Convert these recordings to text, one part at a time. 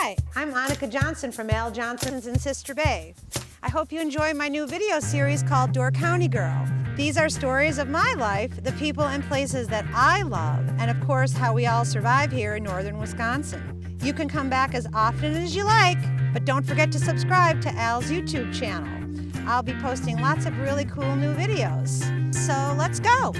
Hi, I'm Annika Johnson from Al Johnson's in Sister Bay. I hope you enjoy my new video series called Door County Girl. These are stories of my life, the people and places that I love, and of course how we all survive here in northern Wisconsin. You can come back as often as you like, but don't forget to subscribe to Al's YouTube channel. I'll be posting lots of really cool new videos. So let's go.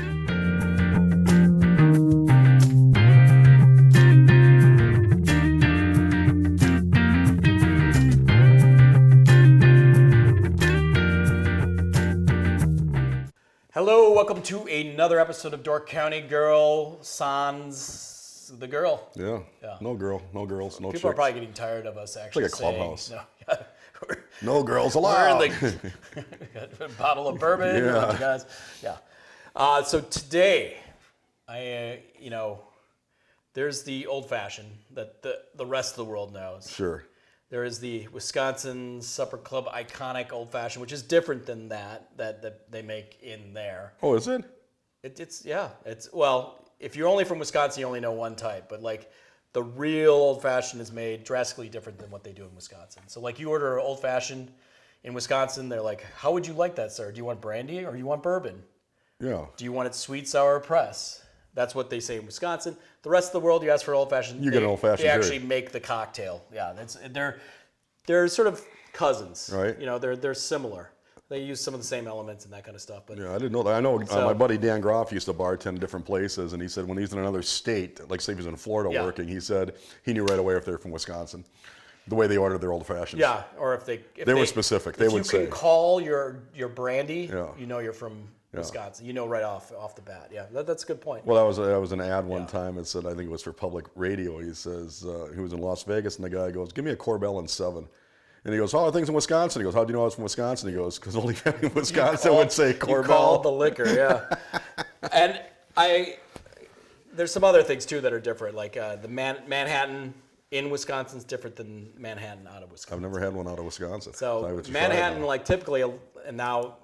Hello, welcome to another episode of Door County Girl, Sans the Girl. Yeah. No girls, no People chicks. are probably getting tired of us actually It's like a clubhouse. saying, No girls allowed. We're in a bottle of bourbon. Yeah. A bunch of guys. Yeah. So today, there's the old fashioned that the rest of the world knows. Sure. There is the Wisconsin Supper Club iconic old fashioned, which is different than that they make in there. Oh, is it? Well, if you're only from Wisconsin, you only know one type, but like the real old fashioned is made drastically different than what they do in Wisconsin. So like you order old fashioned in Wisconsin, they're like, how would you like that, sir? Do you want brandy or do you want bourbon? Yeah. Do you want it sweet, sour, or press? That's what they say in Wisconsin. The rest of the world, you ask for old fashioned. You get an old fashioned. They actually make the cocktail. Yeah, they're sort of cousins. Right. They're similar. They use some of the same elements and that kind of stuff. But Yeah, I didn't know that. I know my buddy Dan Groff used to bartend in different places, and he said when he's in another state, like say he was in Florida working, he said he knew right away if they're from Wisconsin, the way they ordered their old fashions. Yeah, or if they were specific, they would say. If you can call your brandy, Yeah. you know you're from Wisconsin. You know right off the bat. Yeah, that's a good point. Well, that was an ad one time. It said, I think it was for public radio. He says he was in Las Vegas, and the guy goes, "Give me a Corbel and 7." And he goes, "Oh, things in Wisconsin." He goes, "How do you know I was from Wisconsin?" He goes, "Because only guy in Wisconsin would say Corbel." You called the liquor, yeah. And there's some other things too that are different. Like the Manhattan in Wisconsin is different than Manhattan out of Wisconsin. I've never had one out of Wisconsin. So Manhattan, like typically, and now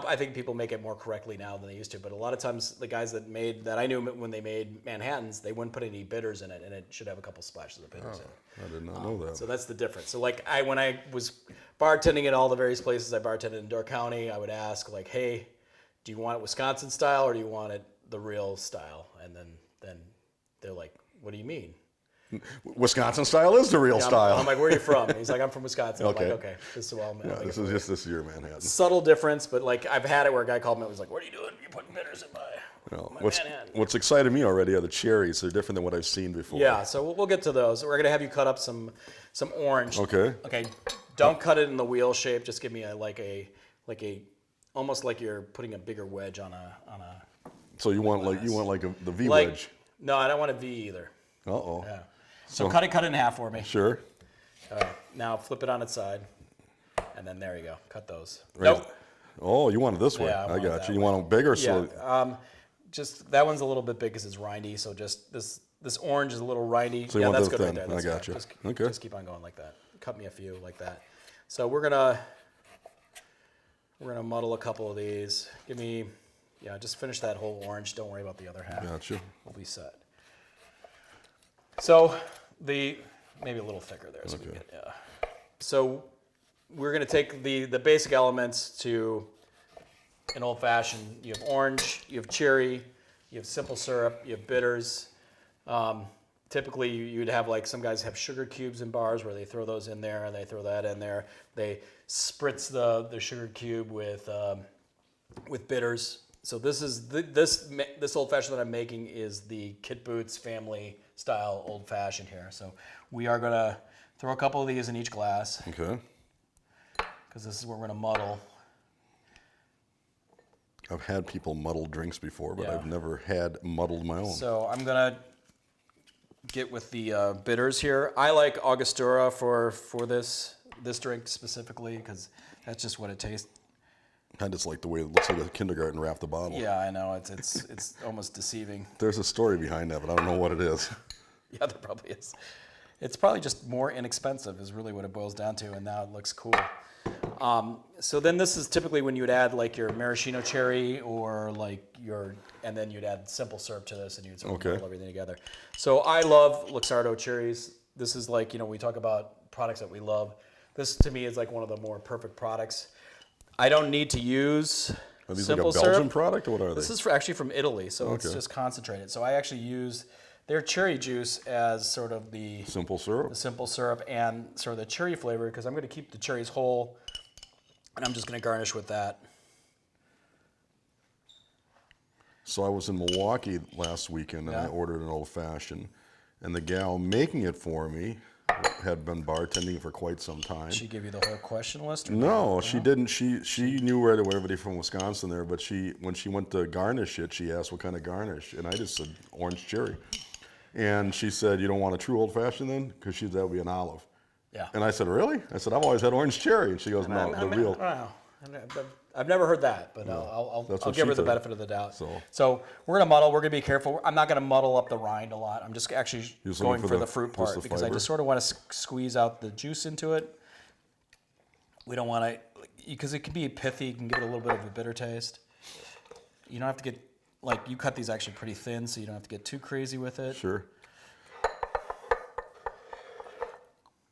I think people make it more correctly now than they used to. But a lot of times, the guys that I knew when they made Manhattans, they wouldn't put any bitters in it, and it should have a couple splashes of bitters in it. I did not know that. So that's the difference. So like when I was bartending at all the various places I bartended in Door County, I would ask like, "Hey, do you want it Wisconsin style or do you want it the real style?" And then they're like, "What do you mean?" Wisconsin style is the real style. I'm like, "Where are you from?" He's like, "I'm from Wisconsin." Okay. I'm like, "Okay, this is This is your Manhattan. Subtle difference, but like I've had it where a guy called me and was like, "What are you doing? You're putting bitters in my Manhattan." What's excited me already are the cherries. They're different than what I've seen before. Yeah, so we'll get to those. We're gonna have you cut up some orange. Okay. Okay. Don't cut it in the wheel shape. Just give me almost like you're putting a bigger wedge on a. So you want the V wedge? No, I don't want a V either. Uh-oh. Yeah. So cut it in half for me. Sure. All right. Now flip it on its side, and then there you go. Cut those. Right. Nope. Oh, you want it this way? Yeah, I got you. You way. want them bigger? Yeah. Just that one's a little bit big because it's rindy. So just this orange is a little rindy. So you want that's this good thin. right there. That's I got good. you. Okay. Just keep on going like that. Cut me a few like that. So we're gonna muddle a couple of these. Just finish that whole orange. Don't worry about the other half. Got you. We'll be set. So maybe a little thicker there. So, Okay. So we're gonna take the basic elements to an old fashioned. You have orange, you have cherry, you have simple syrup, you have bitters. Typically, you'd have like some guys have sugar cubes in bars where they throw those in there and they throw that in there. They spritz the sugar cube with bitters. So this old fashioned that I'm making is the Kit Butz family style old fashioned here. So we are gonna throw a couple of these in each glass. Okay. Because this is where we're gonna muddle. I've had people muddle drinks before, but Yeah. I've never had muddled my own. So I'm gonna get with the bitters here. I like Angostura for this drink specifically because that's just what it tastes. I just like the way it looks like a kindergarten wrapped the bottle. Yeah, I know it's almost deceiving. There's a story behind that, but I don't know what it is. Yeah, there probably is. It's probably just more inexpensive is really what it boils down to, and now it looks cool. So then this is typically when you would add like your maraschino cherry or like and then you'd add simple syrup to this and you'd sort of roll everything together. So I love Luxardo cherries. This is like, we talk about products that we love. This to me is like one of the more perfect products. I don't need to use Are these simple like a Belgian syrup. product, or what are they? This is actually from Italy, so it's just concentrated. So I actually use their cherry juice as sort of the simple syrup. simple syrup and sort of the cherry flavor, because I'm going to keep the cherries whole, and I'm just going to garnish with that. So I was in Milwaukee last weekend, and I ordered an old fashioned, and the gal making it for me had been bartending for quite some time. She give you the whole question list? Or No, she didn't. She knew right away everybody from Wisconsin there, but when she went to garnish it, she asked what kind of garnish, and I just said orange cherry. And she said, "You don't want a true old fashioned then?" Because that would be an olive. Yeah. And I said, "Really?" I said, "I've always had orange cherry." And she goes, "No, the real." Wow. I've never heard that, but I'll give her the benefit of the doubt. So we're going to muddle. We're going to be careful. I'm not going to muddle up the rind a lot. I'm just actually going for the fruit part because I just sort of want to squeeze out the juice into it. We don't want to, because it can be pithy. You can give it a little bit of a bitter taste. You don't have to get, you cut these actually pretty thin, so you don't have to get too crazy with it. Sure.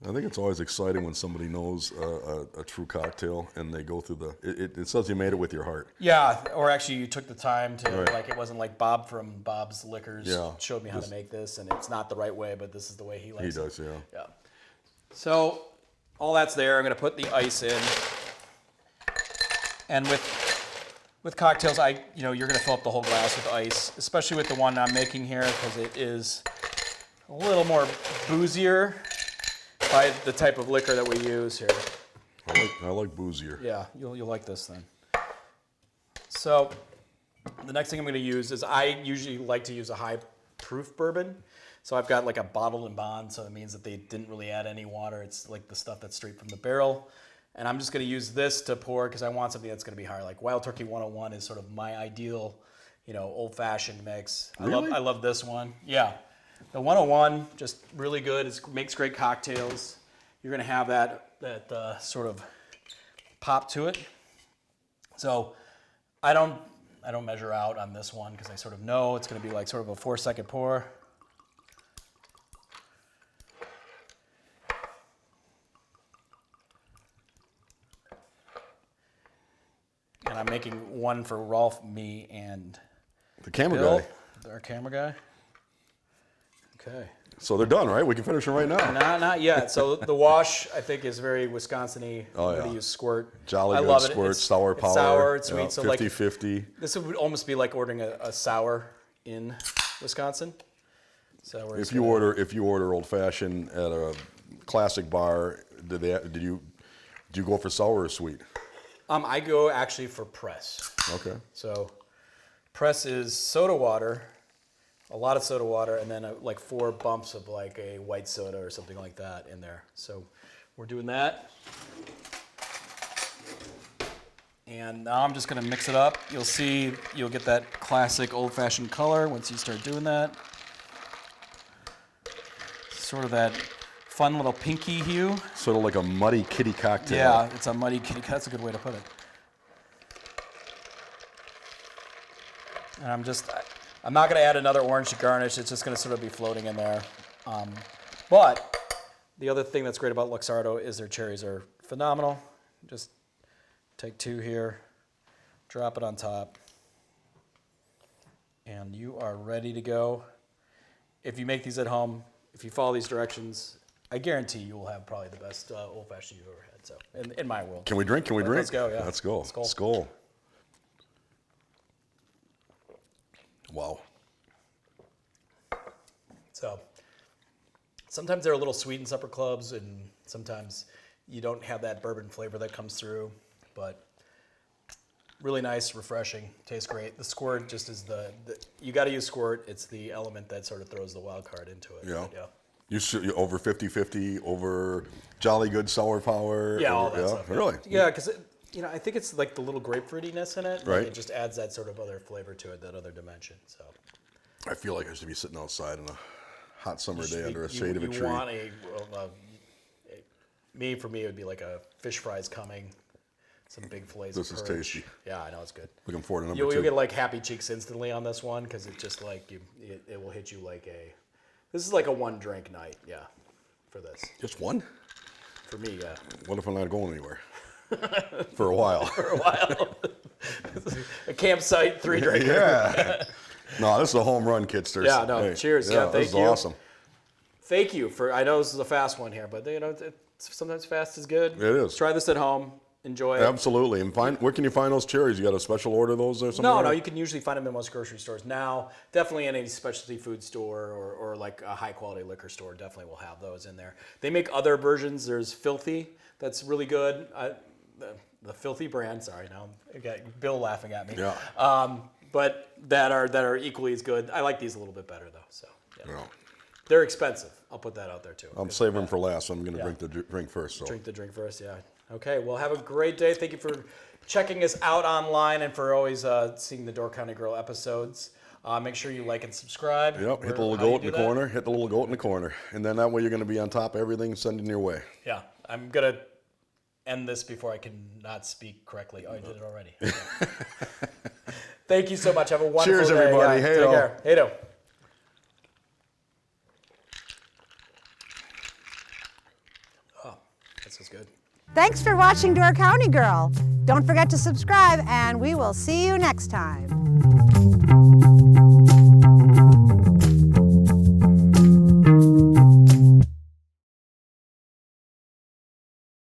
I think it's always exciting when somebody knows a true cocktail and they go through it says you made it with your heart. Yeah, or actually you took the time to, it wasn't like Bob from Bob's Liquors showed me how to make this, and it's not the right way, but this is the way he likes it. He does, Yeah. So all that's there. I'm going to put the ice in. And with cocktails, you're going to fill up the whole glass with ice, especially with the one I'm making here, because it is a little more boozier by the type of liquor that we use here. I like boozier. Yeah, you'll like this then. So the next thing I'm going to use is, I usually like to use a high proof bourbon. So I've got like a bottled and bond, so it means that they didn't really add any water. It's like the stuff that's straight from the barrel. And I'm just going to use this to pour because I want something that's going to be higher. Like Wild Turkey 101 is sort of my ideal, old-fashioned mix. Really? I love this one. Yeah. The 101, just really good. It makes great cocktails. You're going to have that sort of pop to it. So I don't measure out on this one because I sort of know it's going to be like sort of a 4-second pour. And I'm making one for Rolf, me, and The camera Bill, guy. our camera guy. Okay. So they're done, right? We can finish them right now. Not yet. So the wash, I think, is very Wisconsin-y. Oh, I'm yeah. going to use squirt. Jolly I good love it. squirt, sour it's power. Sour, it's sweet. So 50-50. This would almost be like ordering a sour in Wisconsin. So If you order old fashioned at a classic bar, do you go for sour or sweet? I go actually for press. Okay. So press is soda water, a lot of soda water, and then like 4 bumps of like a white soda or something like that in there. So we're doing that. And now I'm just going to mix it up. You'll get that classic old-fashioned color once you start doing that. Sort of that fun little pinky hue. Sort of like a muddy kitty cocktail. Yeah, it's a muddy kitty. That's a good way to put it. And I'm not going to add another orange to garnish. It's just going to sort of be floating in there. But the other thing that's great about Luxardo is their cherries are phenomenal. Just take 2 here, drop it on top, and you are ready to go. If you make these at home, if you follow these directions, I guarantee you will have probably the best old-fashioned you've ever had. So, in my world. Can we drink? Let's go, yeah. Let's go. Skål. Skål. Wow. So, sometimes they're a little sweet in supper clubs, and sometimes you don't have that bourbon flavor that comes through, but really nice, refreshing, tastes great. The squirt just is you got to use squirt. It's the element that sort of throws the wild card into it. Yeah. Yeah. You over 50-50, over Jolly Good Sour Power. Yeah, all that stuff. Really? Yeah, because I think it's like the little grapefruitiness in it. Right. It just adds that sort of other flavor to it, that other dimension. So. I feel like I should be sitting outside on a hot summer day You- under a you- shade of a you tree. Want for me, it would be like a fish fries coming, some big fillets This of is perch. tasty. Yeah, I know it's good. Looking forward to number You'll 2. get like happy cheeks instantly on this one because it just like it will hit you like this is like a 1 drink night. Yeah. for this. Just one? For me, yeah. What if I'm not going anywhere? For a while. For a while. A campsite, 3 drinker. Yeah. No, this is a home run, Kitsters. Yeah, no, cheers. Yeah, this is thank you. awesome. Thank you for, I know this is a fast one here, but sometimes fast is good. It is. Try this at home. Enjoy it. Absolutely. And where can you find those cherries? You got a special order those or something? No, you can usually find them in most grocery stores. Now, definitely in any specialty food store or like a high quality liquor store, definitely will have those in there. They make other versions. There's Filthy, that's really good. The Filthy brand, sorry, now I got Bill laughing at me. Yeah. But that are equally as good. I like these a little bit better though, so. Yeah. Yeah. They're expensive. I'll put that out there too. I'm saving them for last, so I'm going to drink the drink first. So. Drink the drink first, yeah. Okay, well, have a great day. Thank you for checking us out online and for always seeing the Door County Girl episodes. Make sure you like and subscribe. Yep, hit the little goat in the corner. Hit the little goat in the corner. And then that way you're going to be on top of everything sending your way. Yeah, I'm going to end this before I can not speak correctly. Oh, I did it already. Thank you so much. Have a wonderful Cheers, day. everybody. Yeah, Hey, take care. Hey-do. Oh, this is good. Thanks for watching Door County Girl. Don't forget to subscribe, and we will see you next time.